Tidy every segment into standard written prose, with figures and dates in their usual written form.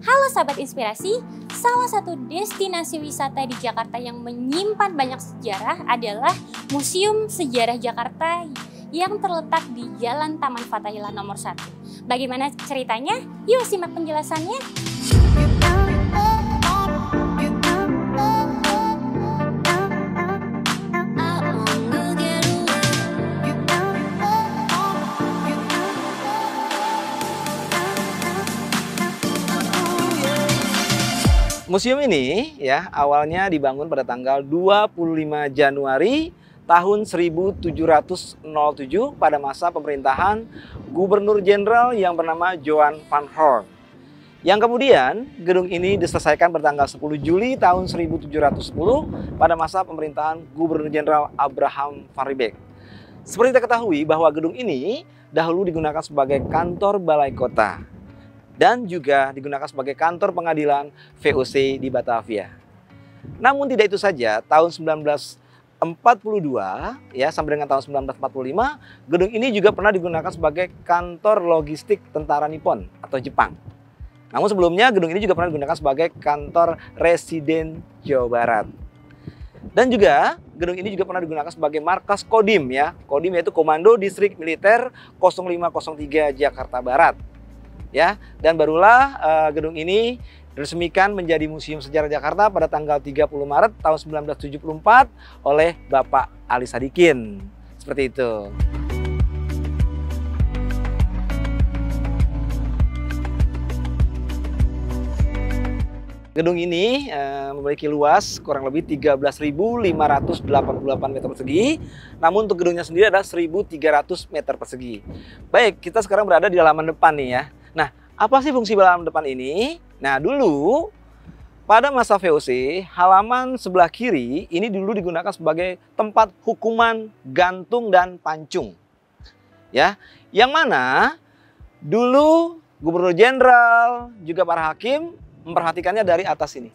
Halo Sahabat Inspirasi, salah satu destinasi wisata di Jakarta yang menyimpan banyak sejarah adalah Museum Sejarah Jakarta yang terletak di Jalan Taman Fatahillah nomor 1. Bagaimana ceritanya? Yuk simak penjelasannya. Museum ini ya awalnya dibangun pada tanggal 25 Januari tahun 1707 pada masa pemerintahan Gubernur Jenderal yang bernama Johan van Horn. Yang kemudian gedung ini diselesaikan pada tanggal 10 Juli tahun 1710 pada masa pemerintahan Gubernur Jenderal Abraham van Riebeeck. Seperti kita ketahui bahwa gedung ini dahulu digunakan sebagai kantor balai kota dan juga digunakan sebagai kantor pengadilan VOC di Batavia. Namun tidak itu saja, tahun 1942 ya sampai dengan tahun 1945, gedung ini juga pernah digunakan sebagai kantor logistik tentara Nippon atau Jepang. Namun sebelumnya gedung ini juga pernah digunakan sebagai kantor residen Jawa Barat. Dan juga gedung ini juga pernah digunakan sebagai markas Kodim ya. Kodim yaitu Komando Distrik Militer 0503 Jakarta Barat. Ya, dan barulah gedung ini diresmikan menjadi Museum Sejarah Jakarta pada tanggal 30 Maret tahun 1974 oleh Bapak Ali Sadikin. Seperti itu. Gedung ini memiliki luas kurang lebih 13.588 meter persegi. Namun untuk gedungnya sendiri ada 1.300 meter persegi. Baik, kita sekarang berada di halaman depan nih ya. Nah, apa sih fungsi halaman depan ini? Nah, dulu pada masa VOC, halaman sebelah kiri ini dulu digunakan sebagai tempat hukuman gantung dan pancung. Ya, yang mana dulu Gubernur Jenderal juga para hakim memperhatikannya dari atas ini.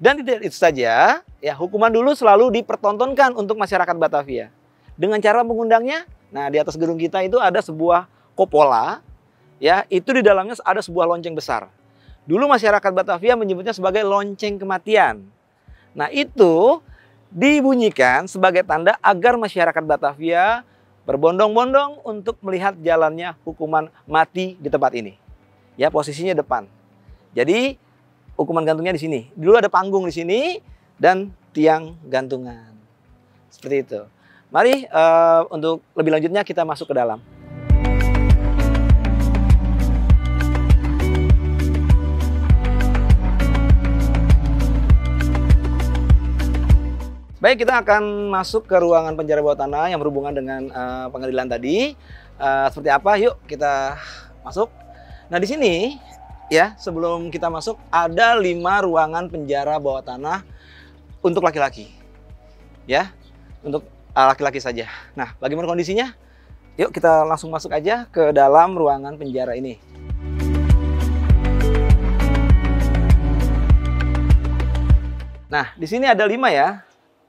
Dan tidak itu saja, ya hukuman dulu selalu dipertontonkan untuk masyarakat Batavia. Dengan cara mengundangnya, nah di atas gedung kita itu ada sebuah kupola. Ya, itu di dalamnya ada sebuah lonceng besar. Dulu masyarakat Batavia menyebutnya sebagai lonceng kematian. Nah, itu dibunyikan sebagai tanda agar masyarakat Batavia berbondong-bondong untuk melihat jalannya hukuman mati di tempat ini. Ya, posisinya depan. Jadi, hukuman gantungnya di sini. Dulu ada panggung di sini dan tiang gantungan. Seperti itu. Mari untuk lebih lanjutnya kita masuk ke dalam. Baik, kita akan masuk ke ruangan penjara bawah tanah yang berhubungan dengan pengadilan tadi. Seperti apa? Yuk kita masuk. Nah, di sini ya, sebelum kita masuk ada 5 ruangan penjara bawah tanah untuk laki-laki. Ya, untuk laki-laki saja. Nah, bagaimana kondisinya? Yuk kita langsung masuk aja ke dalam ruangan penjara ini. Nah, di sini ada 5 ya.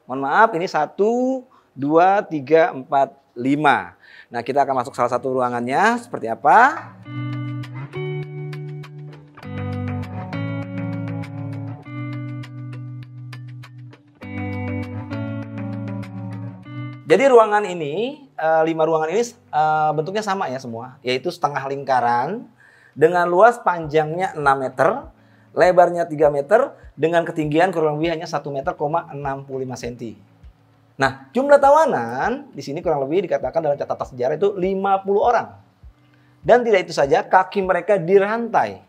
Mohon maaf, ini 1, 2, 3, 4, 5. Nah, kita akan masuk salah satu ruangannya. Seperti apa? Jadi ruangan ini, 5 ruangan ini bentuknya sama ya semua. Yaitu setengah lingkaran dengan luas panjangnya 6 meter. Lebarnya 3 meter dengan ketinggian kurang lebih hanya 1,65 cm. Nah, jumlah tawanan di sini kurang lebih dikatakan dalam catatan sejarah itu 50 orang. Dan tidak itu saja, kaki mereka dirantai,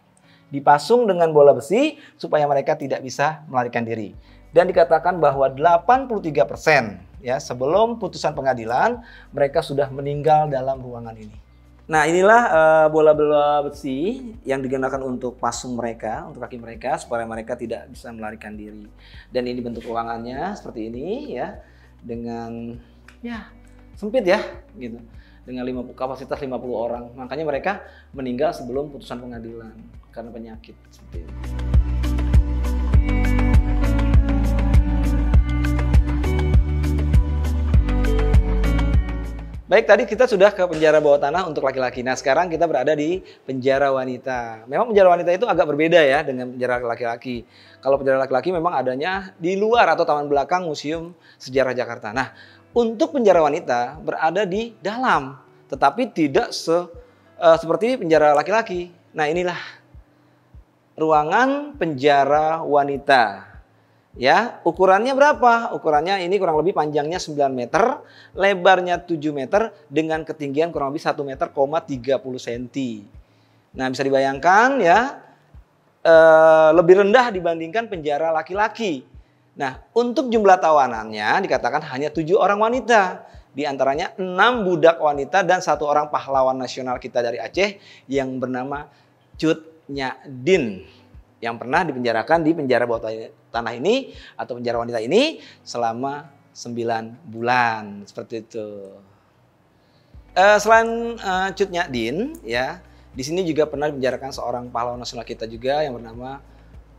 dipasung dengan bola besi supaya mereka tidak bisa melarikan diri. Dan dikatakan bahwa 83% ya sebelum putusan pengadilan mereka sudah meninggal dalam ruangan ini. Nah, inilah bola-bola besi yang digunakan untuk pasung mereka, untuk kaki mereka, supaya mereka tidak bisa melarikan diri. Dan ini bentuk ruangannya seperti ini ya, dengan ya sempit ya, gitu. Dengan kapasitas 50 orang. Makanya mereka meninggal sebelum putusan pengadilan karena penyakit seperti itu. Baik, tadi kita sudah ke penjara bawah tanah untuk laki-laki. Nah, sekarang kita berada di penjara wanita. Memang penjara wanita itu agak berbeda ya dengan penjara laki-laki. Kalau penjara laki-laki memang adanya di luar atau taman belakang Museum Sejarah Jakarta. Nah, untuk penjara wanita berada di dalam, tetapi tidak seperti penjara laki-laki. Nah, inilah ruangan penjara wanita. Ya, ukurannya berapa? Ukurannya ini kurang lebih panjangnya 9 meter, lebarnya 7 meter dengan ketinggian kurang lebih 1 meter, 30 cm. Nah, bisa dibayangkan ya, lebih rendah dibandingkan penjara laki-laki. Nah, untuk jumlah tawanannya dikatakan hanya 7 orang wanita. Di antaranya 6 budak wanita dan 1 orang pahlawan nasional kita dari Aceh yang bernama Cut Nyadin, yang pernah dipenjarakan di penjara bawah tanah ini atau penjara wanita ini selama 9 bulan, seperti itu. Selain Cut Nyadin, ya, di sini juga pernah dipenjarakan seorang pahlawan nasional kita juga yang bernama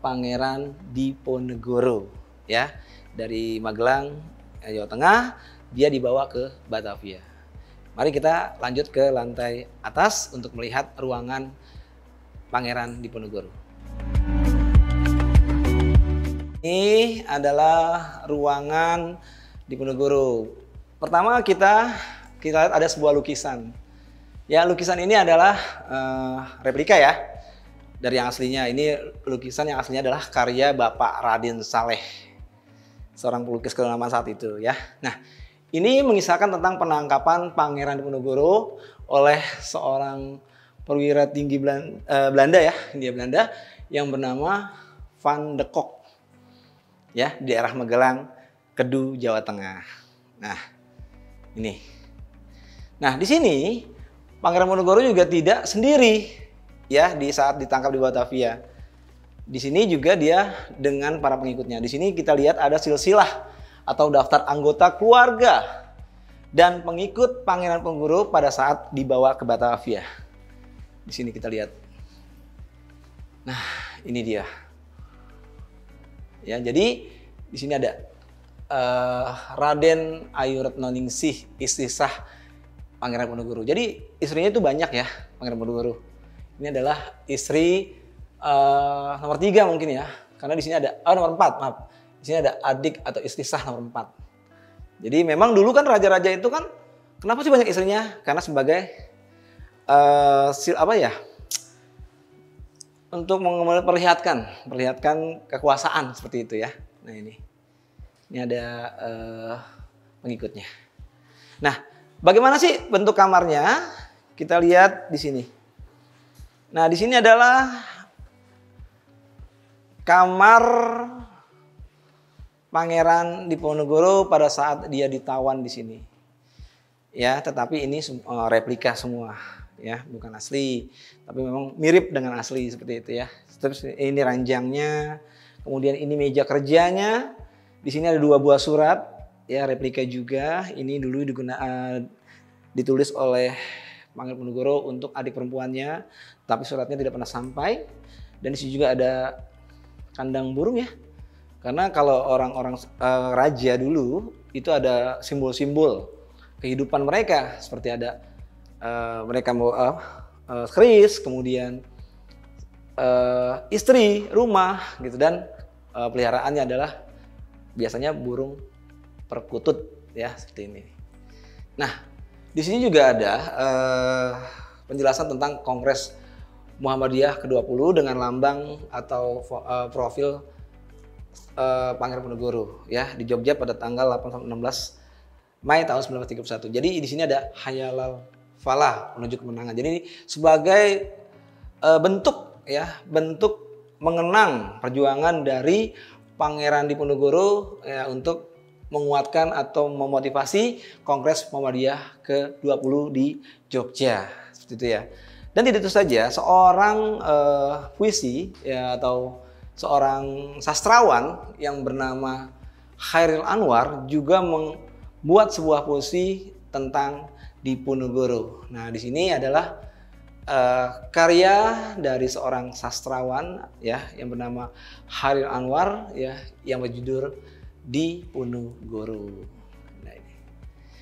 Pangeran Diponegoro, ya, dari Magelang, Jawa Tengah. Dia dibawa ke Batavia. Mari kita lanjut ke lantai atas untuk melihat ruangan Pangeran Diponegoro. Ini adalah ruangan Diponegoro. Pertama kita lihat ada sebuah lukisan. Ya, lukisan ini adalah replika ya dari yang aslinya. Ini lukisan yang aslinya adalah karya Bapak Raden Saleh, seorang pelukis kenamaan saat itu ya. Nah, ini mengisahkan tentang penangkapan Pangeran Diponegoro oleh seorang perwira tinggi Belanda ya, Hindia Belanda, yang bernama Van de Kok, ya, di daerah Magelang, Kedu, Jawa Tengah. Nah, ini. Nah, di sini Pangeran Diponegoro juga tidak sendiri ya di saat ditangkap di Batavia. Di sini juga dia dengan para pengikutnya. Di sini kita lihat ada silsilah atau daftar anggota keluarga dan pengikut Pangeran Diponegoro pada saat dibawa ke Batavia. Di sini kita lihat. Nah, ini dia. Ya, jadi di sini ada Raden Ayu Retnoningsih, istri sah Pangeran Diponegoro. Jadi istrinya itu banyak ya, Pangeran Diponegoro. Ini adalah istri nomor 3 mungkin ya, karena di sini ada nomor 4, maaf. Di sini ada adik atau istri sah nomor 4. Jadi memang dulu kan raja-raja itu kan kenapa sih banyak istrinya? Karena sebagai untuk memperlihatkan kekuasaan seperti itu ya. Nah, ini ada pengikutnya. Nah, bagaimana sih bentuk kamarnya? Kita lihat di sini. Nah, di sini adalah kamar Pangeran Diponegoro pada saat dia ditawan di sini. Ya, tetapi ini replika semua, ya, bukan asli, tapi memang mirip dengan asli seperti itu ya. Terus ini ranjangnya, kemudian ini meja kerjanya. Di sini ada 2 buah surat, ya, replika juga. Ini dulu ditulis oleh Pangeran Diponegoro untuk adik perempuannya, tapi suratnya tidak pernah sampai. Dan di sini juga ada kandang burung ya. Karena kalau orang-orang raja dulu itu ada simbol-simbol kehidupan mereka, seperti ada mereka mau keris, kemudian istri, rumah gitu, dan peliharaannya adalah biasanya burung perkutut ya, seperti ini. Nah, di sini juga ada penjelasan tentang Kongres Muhammadiyah ke-20 dengan lambang atau profil Pangeran Diponegoro ya di Jogja pada tanggal 16 Mei tahun 1931. Jadi di sini ada Hayalal Falah, menuju kemenangan. Jadi sebagai bentuk mengenang perjuangan dari Pangeran Diponegoro ya, untuk menguatkan atau memotivasi Kongres Muhammadiyah ke-20 di Jogja, seperti itu ya. Dan tidak itu saja, seorang puisi ya, atau seorang sastrawan yang bernama Chairil Anwar juga membuat sebuah puisi tentang Diponegoro. Nah, di sini adalah karya dari seorang sastrawan ya yang bernama Chairil Anwar ya, yang berjudul Diponegoro. Nah, ini.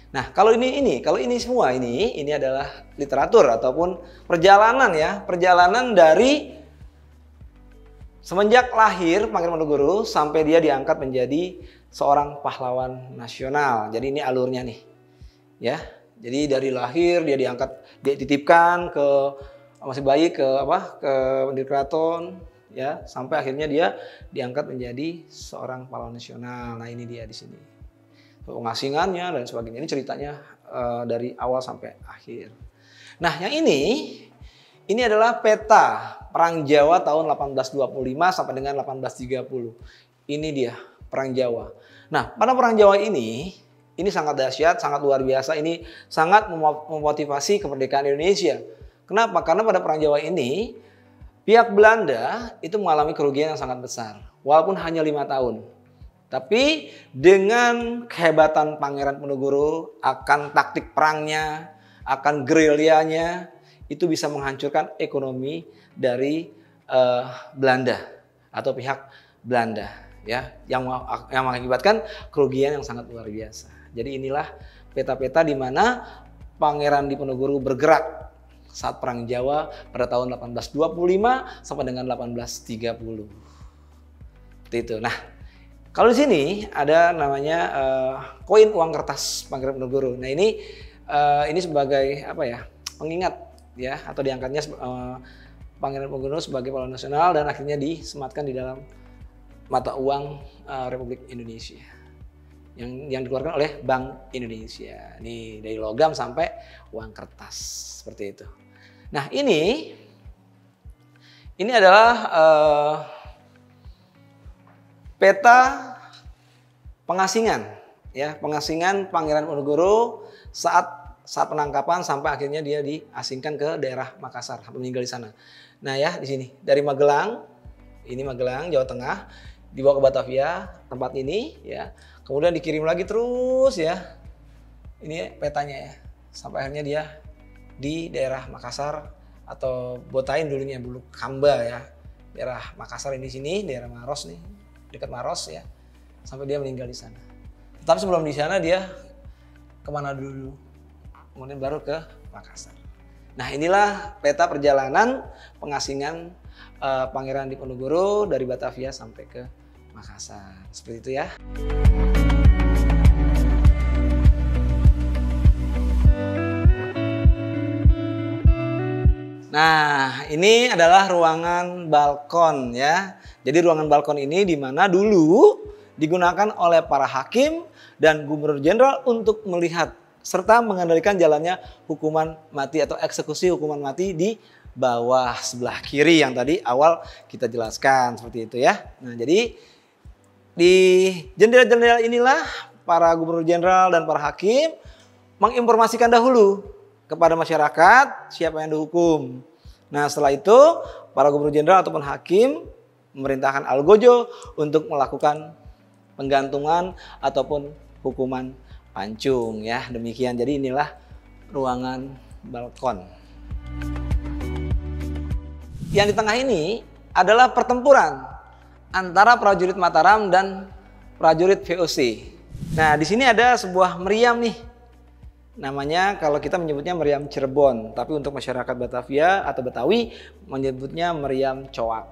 Nah, kalau ini semua ini adalah literatur ataupun perjalanan ya, perjalanan dari semenjak lahir Pangeran Diponegoro sampai dia diangkat menjadi seorang pahlawan nasional. Jadi ini alurnya nih. Ya. Jadi dari lahir dia diangkat, dia dititipkan ke masih bayi ke pendiri keraton ya, sampai akhirnya dia diangkat menjadi seorang pahlawan nasional. Nah, ini dia di sini. Pengasingannya dan sebagainya. Ini ceritanya dari awal sampai akhir. Nah, yang ini adalah peta Perang Jawa tahun 1825 sampai dengan 1830. Ini dia Perang Jawa. Nah, pada Perang Jawa ini sangat dahsyat, sangat luar biasa. Ini sangat memotivasi kemerdekaan Indonesia. Kenapa? Karena pada Perang Jawa ini pihak Belanda itu mengalami kerugian yang sangat besar, walaupun hanya 5 tahun. Tapi dengan kehebatan Pangeran Diponegoro, akan taktik perangnya, akan gerilyanya, itu bisa menghancurkan ekonomi dari Belanda atau pihak Belanda, ya, yang mengakibatkan kerugian yang sangat luar biasa. Jadi inilah peta-peta di mana Pangeran Diponegoro bergerak saat Perang Jawa pada tahun 1825 sampai dengan 1830. Seperti itu. Nah, kalau di sini ada namanya koin uang kertas Pangeran Diponegoro. Nah, ini sebagai pengingat ya, atau diangkatnya Pangeran Diponegoro sebagai pahlawan nasional dan akhirnya disematkan di dalam mata uang Republik Indonesia yang dikeluarkan oleh Bank Indonesia. Ini dari logam sampai uang kertas seperti itu. Nah, ini adalah peta pengasingan ya, pengasingan Pangeran Diponegoro saat penangkapan sampai akhirnya dia diasingkan ke daerah Makassar, meninggal di sana. Nah, ya di sini dari Magelang, ini Magelang, Jawa Tengah, dibawa ke Batavia, tempat ini ya. Kemudian dikirim lagi terus ya. Ini petanya ya. Sampai akhirnya dia di daerah Makassar atau Botain dulunya, dulu Kamba ya. Daerah Makassar ini sini, daerah Maros nih, dekat Maros ya. Sampai dia meninggal di sana. Tetapi sebelum di sana dia kemana dulu? Kemudian baru ke Makassar. Nah, inilah peta perjalanan pengasingan Pangeran Diponegoro dari Batavia sampai ke Makassar. Seperti itu ya. Nah, ini adalah ruangan balkon ya. Jadi ruangan balkon ini di mana dulu digunakan oleh para hakim dan gubernur jenderal untuk melihat serta mengendalikan jalannya hukuman mati atau eksekusi hukuman mati di bawah sebelah kiri yang tadi awal kita jelaskan seperti itu ya. Nah, jadi di jendela-jendela inilah para gubernur jenderal dan para hakim menginformasikan dahulu kepada masyarakat siapa yang dihukum. Nah, setelah itu para gubernur jenderal ataupun hakim memerintahkan algojo untuk melakukan penggantungan ataupun hukuman pancung ya. Demikian. Jadi inilah ruangan balkon. Yang di tengah ini adalah pertempuran antara prajurit Mataram dan prajurit VOC. Nah, di sini ada sebuah meriam nih. Namanya kalau kita menyebutnya meriam Cirebon, tapi untuk masyarakat Batavia atau Betawi menyebutnya meriam Coak.